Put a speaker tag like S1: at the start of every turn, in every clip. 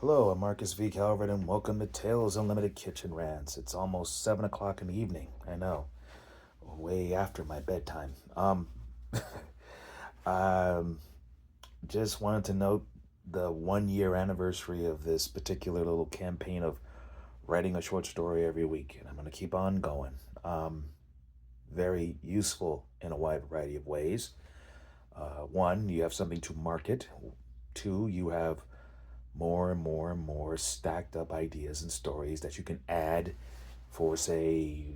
S1: Hello, I'm Marcus V. Calvert, and welcome to Tales Unlimited Kitchen Rants. It's almost 7 o'clock in the evening. I know, way after my bedtime. Um, just wanted to note the 1 year anniversary of this particular little campaign of writing a short story every week, and I'm going to keep on going. Very useful in a wide variety of ways. One, you have something to market. Two, you have more and more and more stacked up ideas and stories that you can add for, say,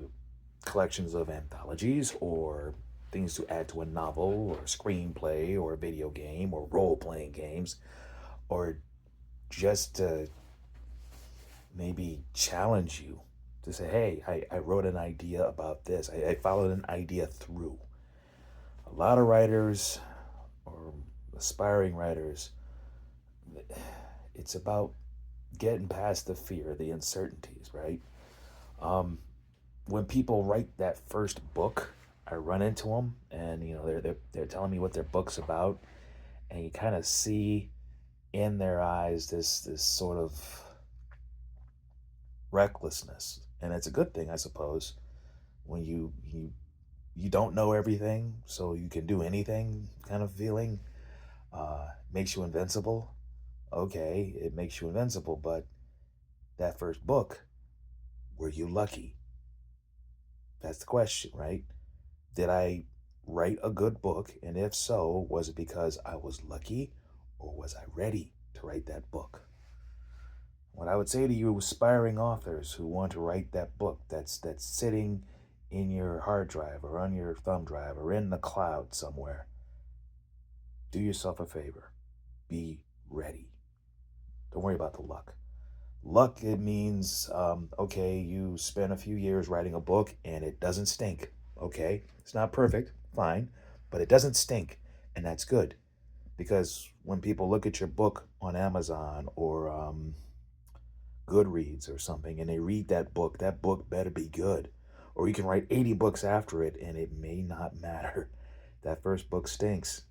S1: collections of anthologies or things to add to a novel or a screenplay or a video game or role playing games, or just to maybe challenge you to say, hey, I wrote an idea about this. I followed an idea through. A lot of writers or aspiring writers, it's about getting past the fear, the uncertainties, right? Um, when people write that first book, I run into them, and they're telling me what their book's about, and you kind of see in their eyes this sort of recklessness, and it's a good thing, I suppose, when you don't know everything, so you can do anything kind of feeling. Makes you invincible. Okay, it makes you invincible, but that first book, were you lucky? That's the question, right? Did I write a good book? And if so, was it because I was lucky or was I ready to write that book? What I would say to you aspiring authors who want to write that book that's sitting in your hard drive or on your thumb drive or in the cloud somewhere, do yourself a favor. Be ready. Don't worry about the luck. Luck, it means, okay, you spend a few years writing a book and it doesn't stink. Okay, it's not perfect, fine, but it doesn't stink, and that's good. Because when people look at your book on Amazon or Goodreads or something, and they read that book better be good. Or you can write 80 books after it, and it may not matter. That first book stinks.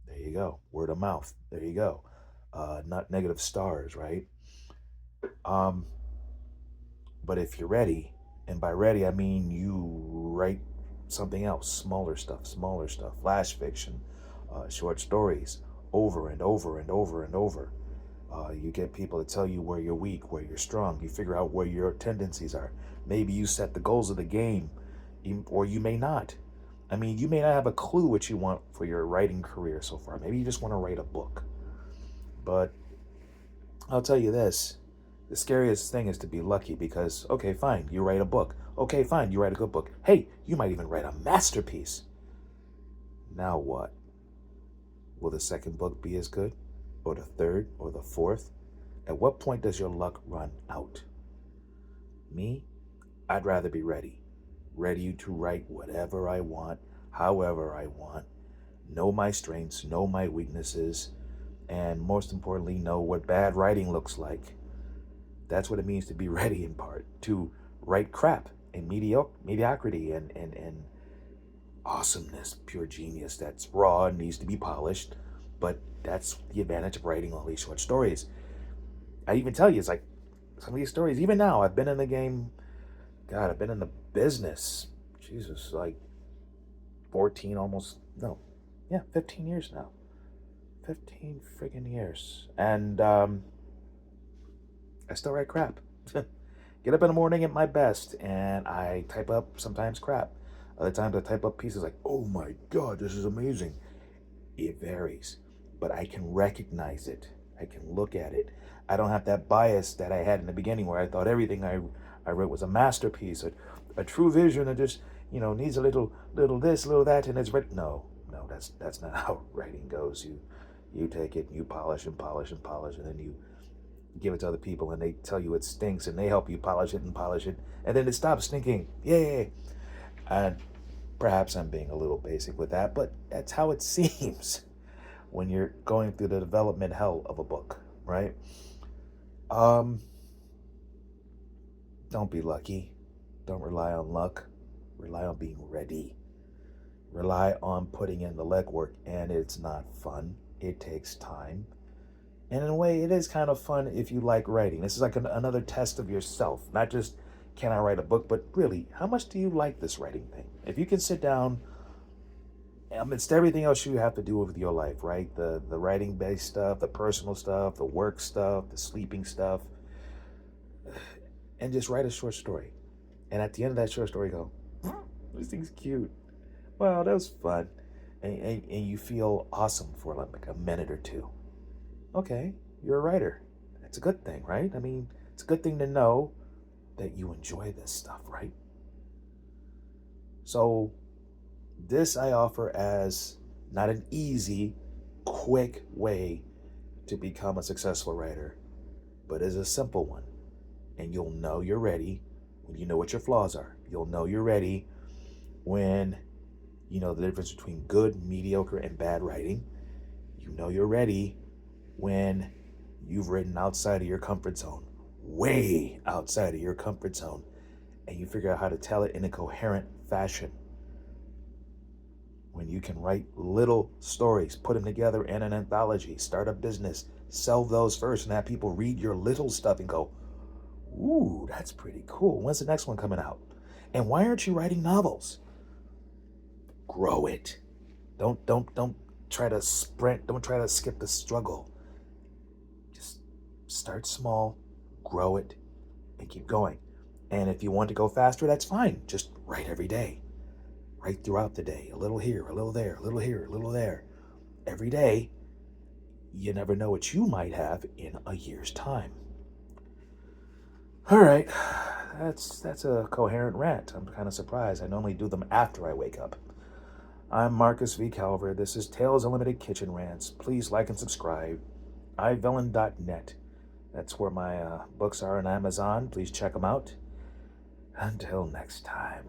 S1: There you go. Word of mouth. There you go. Not negative stars, right? Um, But if you're ready, and by ready I mean you write something else, smaller stuff, flash fiction, short stories, over and over and over and over. You get people to tell you where you're weak, where you're strong. You figure out where your tendencies are. Maybe you set the goals of the game, or you may not. I mean, you may not have a clue what you want for your writing career so far. Maybe you just want to write a book. But I'll tell you this, the scariest thing is to be lucky because, okay, fine, you write a book. Okay, fine, you write a good book. Hey, you might even write a masterpiece. Now what? Will the second book be as good? Or the third? Or the fourth? At what point does your luck run out? Me? I'd rather be ready. Ready to write whatever I want, however I want, know my strengths, know my weaknesses, and most importantly, know what bad writing looks like. That's what it means to be ready, in part, to write crap and mediocrity and awesomeness, pure genius that's raw and needs to be polished. But that's the advantage of writing all these short stories. I even tell you, it's like some of these stories, even now, I've been in the game, God, I've been in the business, Jesus, like 14 almost, no, yeah, 15 years now. 15 friggin' years. And I still write crap. Get up in the morning at my best and I type up sometimes crap. Other times I type up pieces like, oh my God, this is amazing. It varies, but I can recognize it. I can look at it. I don't have that bias that I had in the beginning where I thought everything I wrote was a masterpiece, a true vision that just, needs a little this, little that, and it's written. No, that's not how writing goes. You take it and you polish and polish and polish, and then you give it to other people and they tell you it stinks and they help you polish it, and then it stops stinking. Yay. And perhaps I'm being a little basic with that, but that's how it seems when you're going through the development hell of a book, right? um don't be lucky. Don't rely on luck. Rely on being ready. Rely on putting in the legwork, and it's not fun. It takes time. And in a way, it is kind of fun if you like writing. This is like another test of yourself. Not just, can I write a book, but really, how much do you like this writing thing? If you can sit down amidst everything else you have to do with your life, right? The writing based stuff, the personal stuff, the work stuff, the sleeping stuff, and just write a short story. And at the end of that short story, go, this thing's cute. Wow, that was fun. And you feel awesome for like a minute or two. Okay, you're a writer. That's a good thing, right? I mean, it's a good thing to know that you enjoy this stuff, right? So, this I offer as not an easy, quick way to become a successful writer, but as a simple one. And you'll know you're ready when you know what your flaws are. You'll know you're ready when you know the difference between good, mediocre, and bad writing. You know you're ready when you've written outside of your comfort zone, way outside of your comfort zone, and you figure out how to tell it in a coherent fashion. When you can write little stories, put them together in an anthology, start a business, sell those first, and have people read your little stuff and go, ooh, that's pretty cool. When's the next one coming out? And why aren't you writing novels? Grow it. Don't try to sprint. Don't try to skip the struggle. Just start small, grow it, and keep going. And if you want to go faster, that's fine. Just write every day. Write throughout the day. A little here, a little there, a little here, a little there. Every day, you never know what you might have in a year's time. All right, that's a coherent rant. I'm kind of surprised. I normally do them after I wake up. I'm Marcus V. Calver. This is Tales Unlimited Kitchen Rants. Please like and subscribe. iVillain.net. That's where my books are on Amazon. Please check them out. Until next time.